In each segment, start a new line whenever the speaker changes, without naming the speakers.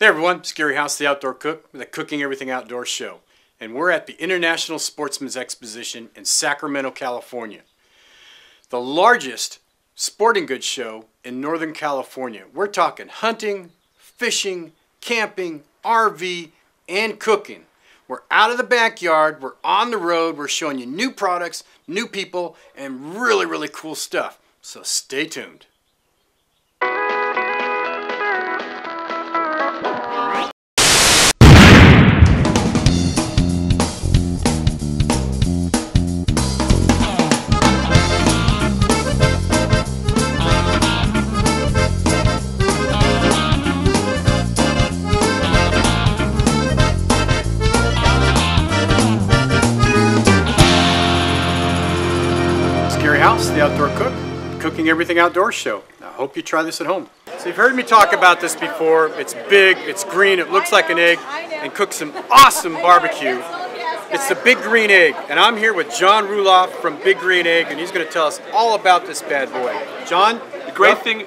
Hey everyone, it's Gary House, the Outdoor Cook, with a Cooking Everything Outdoors show. And we're at the International Sportsman's Exposition in Sacramento, California. The largest sporting goods show in Northern California. We're talking hunting, fishing, camping, RV, and cooking. We're out of the backyard, we're on the road, we're showing you new products, new people, and really, really cool stuff. So stay tuned. House, the Outdoor Cook, Cooking Everything Outdoors show. I hope you try this at home. So you've heard me talk about this before. It's big, it's green, it looks like an egg, and cooks some awesome barbecue. It's the Big Green Egg, and I'm here with John Ruloph from Big Green Egg, and he's going to tell us all about this bad boy. John,
great thing.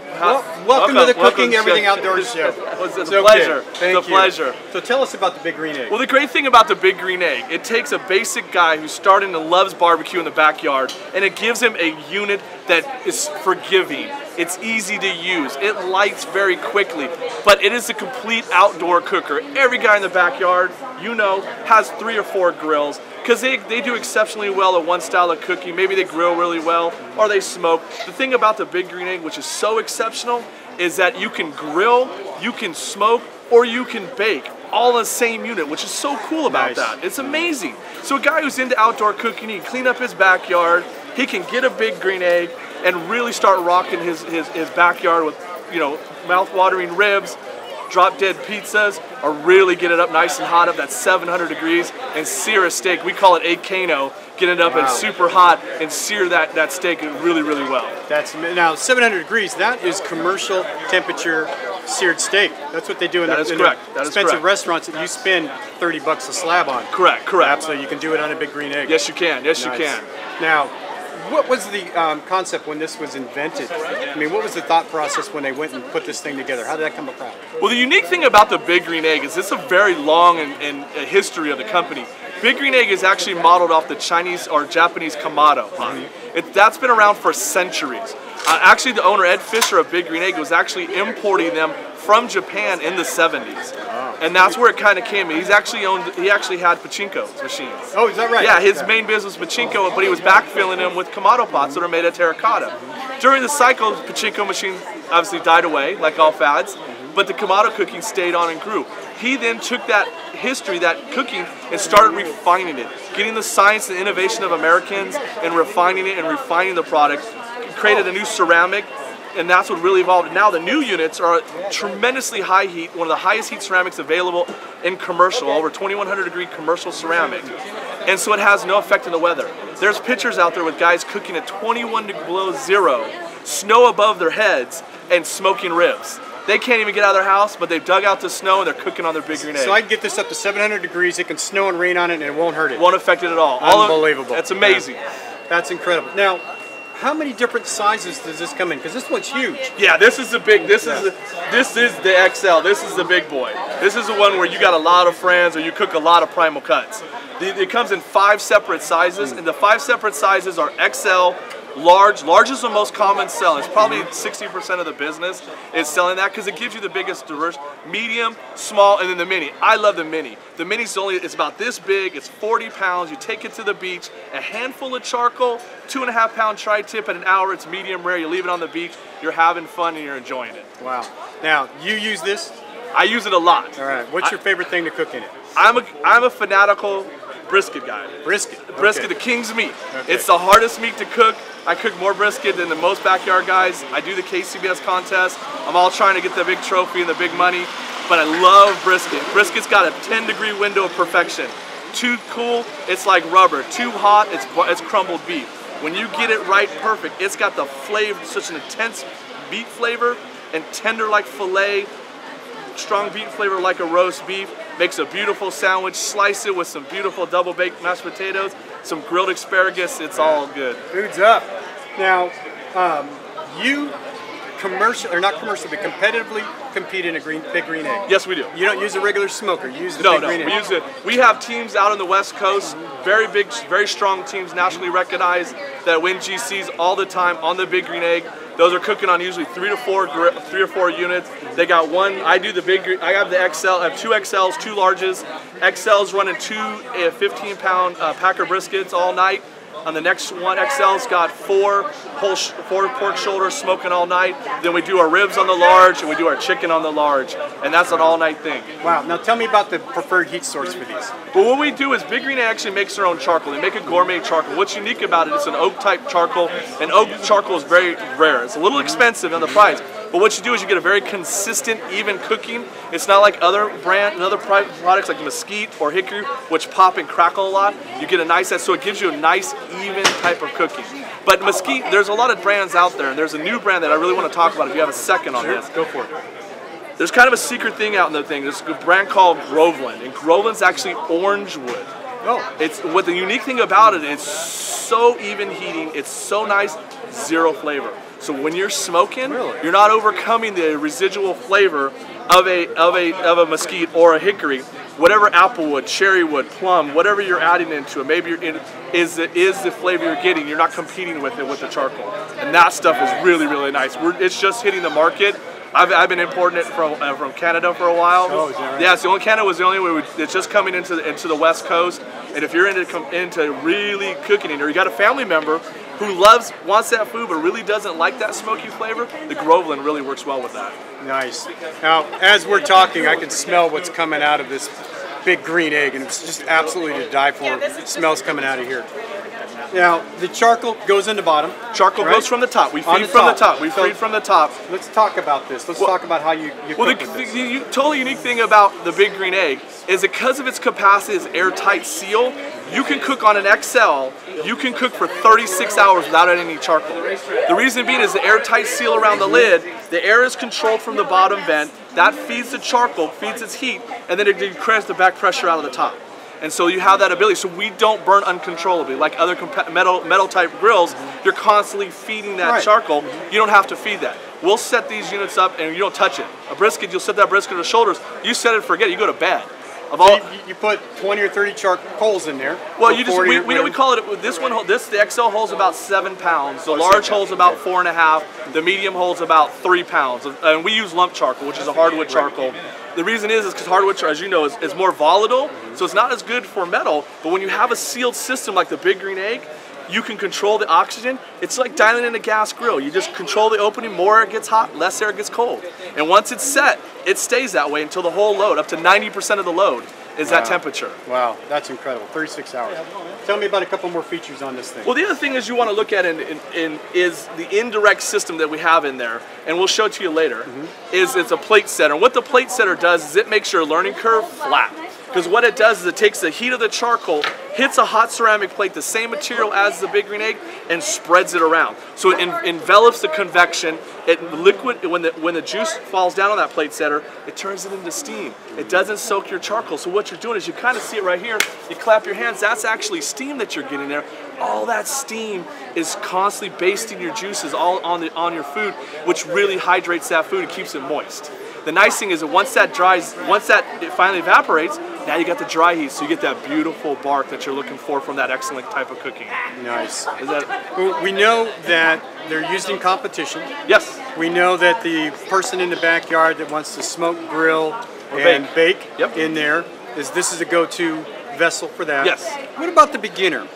Welcome to the Cooking Everything Outdoors show.
It's a pleasure.
Thank
it's a pleasure.
So tell us about the Big Green Egg.
Well, the great thing about the Big Green Egg, it takes a basic guy who's starting to loves barbecue in the backyard, and it gives him a unit that is forgiving. It's easy to use. It lights very quickly, but it is a complete outdoor cooker. Every guy in the backyard, you know, has 3 or 4 grills because they do exceptionally well at one style of cooking. Maybe they grill really well or they smoke. The thing about the Big Green Egg, which is so exceptional, is that you can grill, you can smoke, or you can bake all in the same unit, which is so cool about that. It's amazing. So a guy who's into outdoor cooking, he can clean up his backyard, he can get a Big Green Egg and really start rocking his backyard with, you know, mouth-watering ribs, drop-dead pizzas, or really get it up nice and hot up at 700 degrees and sear a steak. We call it a Kano. Get it up and super hot and sear that steak really, really well.
Now 700 degrees, that is commercial temperature seared steak. That's what they do in the expensive restaurants that you spend $30 a slab on.
Correct.
So you can do it on a Big Green Egg.
Yes, you can. Yes, you can.
Now, what was the concept when this was invented? I mean, what was the thought process when they went and put this thing together? How did that come about?
Well, the unique thing about the Big Green Egg is it's a very long and history of the company. Big Green Egg is actually modeled off the Chinese or Japanese Kamado. That's been around for centuries. Actually, the owner, Ed Fisher of Big Green Egg, was actually importing them from Japan in the 70s. And that's where it kind of came in. He actually had pachinko machines.
Oh, is that right?
Yeah, his main business was pachinko, but he was backfilling them with Kamado pots that are made of terracotta. During the cycle, the pachinko machine obviously died away, like all fads, but the Kamado cooking stayed on and grew. He then took that history, that cooking, and started refining it, getting the science and innovation of Americans and refining it and refining the product, created a new ceramic, and that's what really evolved. Now the new units are tremendously high heat, one of the highest heat ceramics available in commercial, over 2100 degree commercial ceramic. And so it has no effect on the weather. There's pictures out there with guys cooking at 21 below zero, snow above their heads, and smoking ribs. They can't even get out of their house, but they've dug out the snow and they're cooking on their Big Green Egg.
So I can get this up to 700 degrees, it can snow and rain on it and it won't hurt it.
Won't affect it at all.
Unbelievable.
That's amazing.
Yeah. That's incredible. Now, how many different sizes does this come in? Because this one's huge.
Yeah, this is the big. This is the XL. This is the big boy. This is the one where you got a lot of friends or you cook a lot of primal cuts. It comes in 5 separate sizes, and the 5 separate sizes are XL, large. Large is the most common selling. It's probably 60% of the business is selling that because it gives you the biggest diverse. Medium, small, and then the mini. I love the mini. The mini's it's about this big. It's 40 pounds. You take it to the beach. A handful of charcoal, 2.5 pound tri-tip at an hour. It's medium rare. You leave it on the beach. You're having fun and you're enjoying it.
Wow. Now you use this?
I use it a lot.
All right. What's your favorite thing to cook in it?
I'm a fanatical brisket guy.
Brisket?
Brisket, the king's meat. It's the hardest meat to cook. I cook more brisket than the most backyard guys. I do the KCBS contest. I'm all trying to get the big trophy and the big money, but I love brisket. Brisket's got a 10-degree window of perfection. Too cool, it's like rubber. Too hot, it's crumbled beef. When you get it right perfect, it's got the flavor, such an intense beef flavor and tender like filet, strong beef flavor like a roast beef. Makes a beautiful sandwich, slice it with some beautiful double baked mashed potatoes, some grilled asparagus, it's all good.
Food's up. Now, you commercial, or not commercial, but competitively compete in a big green egg?
Yes, we do.
You don't use a regular smoker. You use the
No,
big green egg.
we use it. We have teams out on the West Coast, very big, very strong teams, nationally recognized, that win GCs all the time on the big green egg. Those are cooking on usually 3 or 4 units. They got one. I do the big. I have the XL. I have 2 XLs, 2 larges. XLs running 2 15-pound Packer briskets all night. On the next one, XL's got 4 pork shoulders smoking all night. Then we do our ribs on the large, and we do our chicken on the large, and that's an all-night thing.
Wow. Now tell me about the preferred heat source for these.
But what we do is Big Green actually makes their own charcoal. They make a gourmet charcoal. What's unique about it, it's an oak-type charcoal, and oak charcoal is very rare. It's a little expensive on the price, but what you do is you get a very consistent, even cooking. It's not like other products like mesquite or hickory, which pop and crackle a lot. You get a nice, so it gives you a nice, even type of cooking. But mesquite, there's a lot of brands out there, and there's a new brand that I really want to talk about if you have a second on this.
Go for it.
There's kind of a secret thing out in the thing. There's a brand called Groveland, and Groveland's actually orange wood.
Oh.
It's what the unique thing about it, it's so even heating, it's so nice, 0 flavor. So when you're smoking, you're not overcoming the residual flavor of a mesquite or a hickory. Whatever applewood, cherrywood, plum, whatever you're adding into it, maybe is the flavor you're getting. You're not competing with it with the charcoal, and that stuff is really, really nice. It's just hitting the market. I've been importing it from Canada for a while.
Oh, is that right?
Yeah, so Canada was the only way. It's just coming into the West Coast, and if you're into really cooking it, or you got a family member who wants that food but really doesn't like that smoky flavor, the Groveland really works well with that.
Nice. Now, as we're talking, I can smell what's coming out of this big green egg, and it's just absolutely to die for. It smells coming out of here. Now, the charcoal goes in the bottom.
Charcoal goes from the top. We feed from the top. We feed from the top.
Let's talk about this. Let's talk about how you cook with this.
The totally unique thing about the big green egg is because of its capacity as airtight seal, you can cook on an XL, you can cook for 36 hours without any charcoal. The reason being is the airtight seal around the lid, the air is controlled from the bottom vent, that feeds the charcoal, feeds its heat, and then it decreases the back pressure out of the top. And so you have that ability, so we don't burn uncontrollably. Like other metal type grills, you're constantly feeding that charcoal. You don't have to feed that. We'll set these units up and you don't touch it. A brisket, you'll set that brisket on the shoulders, you set it and forget it, you go to bed.
You put 20 or 30 charcoals in there.
Well, we call it, the XL holds about 7 pounds, the large holds about 4.5, the medium holds about 3 pounds. And we use lump charcoal, which is a hardwood charcoal. The reason is because hardwood, as you know, is more volatile, so it's not as good for metal, but when you have a sealed system like the big green egg, you can control the oxygen. It's like dialing in a gas grill. You just control the opening, more air gets hot, less air gets cold. And once it's set, it stays that way until the whole load, up to 90% of the load, is that temperature.
Wow, that's incredible, 36 hours. Tell me about a couple more features on this thing.
Well, the other thing is you want to look at is the indirect system that we have in there, and we'll show it to you later, is it's a plate setter. And what the plate setter does is it makes your learning curve flat. Because what it does is it takes the heat of the charcoal, hits a hot ceramic plate, the same material as the big green egg, and spreads it around. So it envelops the convection. When the juice falls down on that plate setter, it turns it into steam. It doesn't soak your charcoal. So what you're doing is you kind of see it right here. You clap your hands. That's actually steam that you're getting there. All that steam is constantly basting your juices all on your food, which really hydrates that food and keeps it moist. The nice thing is that once that it finally evaporates, now you got the dry heat, so you get that beautiful bark that you're looking for from that excellent type of cooking.
Nice. We know that they're used in competition.
Yes.
We know that the person in the backyard that wants to smoke, grill, and bake in there, this is a go-to vessel for that.
Yes.
What about the beginner?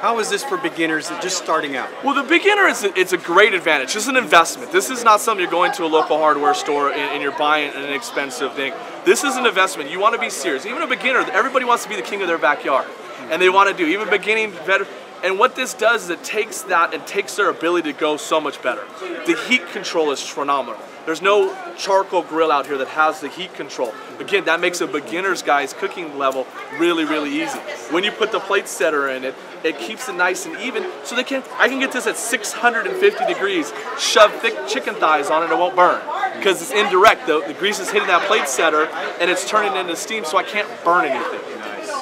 How is this for beginners that just starting out?
Well, the beginner it's a great advantage. It's an investment. This is not something you're going to a local hardware store and you're buying an inexpensive thing. This is an investment. You want to be serious. Even a beginner, everybody wants to be the king of their backyard, and they want to do even beginning better. And what this does is it takes that and takes their ability to go so much better. The heat control is phenomenal. There's no charcoal grill out here that has the heat control. Again, that makes a beginner's guy's cooking level really, really easy. When you put the plate setter in it, it keeps it nice and even. So I can get this at 650 degrees, shove thick chicken thighs on it, and it won't burn. Because it's indirect, the grease is hitting that plate setter and it's turning into steam, so I can't burn anything.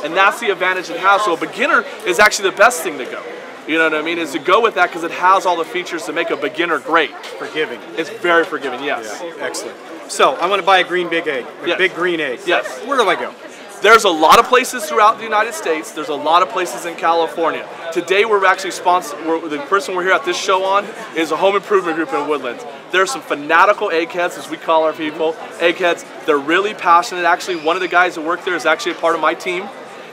And that's the advantage it has. So a beginner is actually the best thing to go. You know what I mean? Is to go with that because it has all the features to make a beginner great.
Forgiving.
It's very forgiving, yes.
Yeah. Excellent. So I want to buy a green big egg, a big green egg.
Yes.
Where do I go?
There's a lot of places throughout the United States. There's a lot of places in California. Today we're actually the person we're here at this show on is a home improvement group in Woodlands. There's some fanatical eggheads, as we call our people, eggheads. They're really passionate. Actually, one of the guys that work there is actually a part of my team,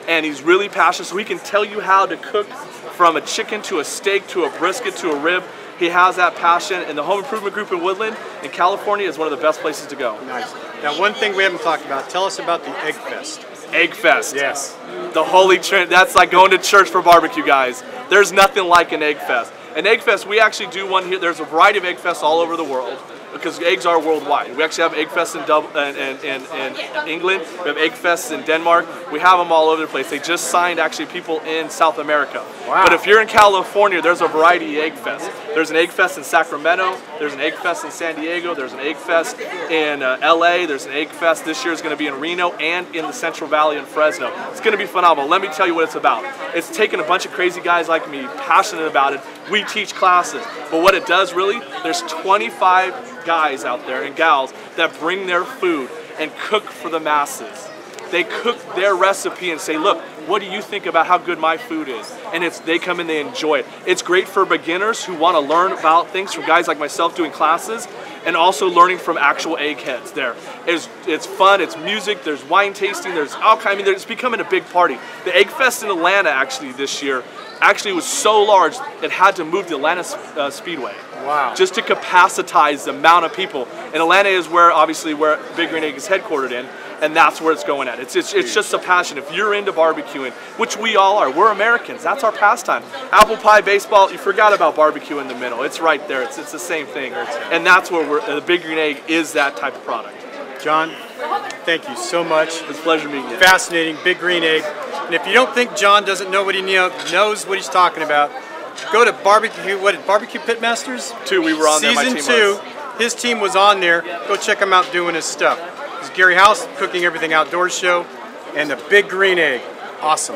and he's really passionate, so he can tell you how to cook from a chicken to a steak to a brisket to a rib. He has that passion, and the home improvement group in Woodland in California is one of the best places to go.
Nice. Now, one thing we haven't talked about, tell us about the Eggfest.
Eggfest.
Yes.
The holy trinity. That's like going to church for barbecue, guys. There's nothing like an Eggfest. An Eggfest, we actually do one here. There's a variety of Eggfests all over the world because eggs are worldwide. We actually have Eggfests in England. We have Eggfests in Denmark. We have them all over the place. They just signed actually people in South America.
Wow.
But if you're in California, there's a variety of Eggfests. There's an Eggfest in Sacramento. There's an Eggfest in San Diego. There's an Eggfest in LA. There's an Eggfest this year is going to be in Reno and in the Central Valley in Fresno. It's going to be phenomenal. Let me tell you what it's about. It's taking a bunch of crazy guys like me, passionate about it. We teach classes. But what it does really, there's 25 guys out there and gals that bring their food and cook for the masses. They cook their recipe and say, look, what do you think about how good my food is? And they come in, they enjoy it. It's great for beginners who want to learn about things from guys like myself doing classes and also learning from actual eggheads there. It's fun, it's music, there's wine tasting, there's all kinds, it's becoming a big party. The Eggfest in Atlanta actually this year actually was so large it had to move the Atlanta Speedway.
Wow.
Just to capacitize the amount of people. And Atlanta is where Big Green Egg is headquartered in, and that's where it's going at. It's just a passion. If you're into barbecuing, which we all are, we're Americans. That's our pastime. Apple pie, baseball, you forgot about barbecue in the middle. It's right there. It's the same thing. And that's where the Big Green Egg is that type of product.
John, thank you so much.
It's a pleasure meeting you.
Fascinating, Big Green Egg. And if you don't think John doesn't know what he knows what he's talking about, go to Barbecue Pitmasters?
2, we were on there, my team
Season 2,
was.
his team was on there. Go check him out doing his stuff. It's Gary House, Cooking Everything Outdoors show, and the Big Green Egg. Awesome.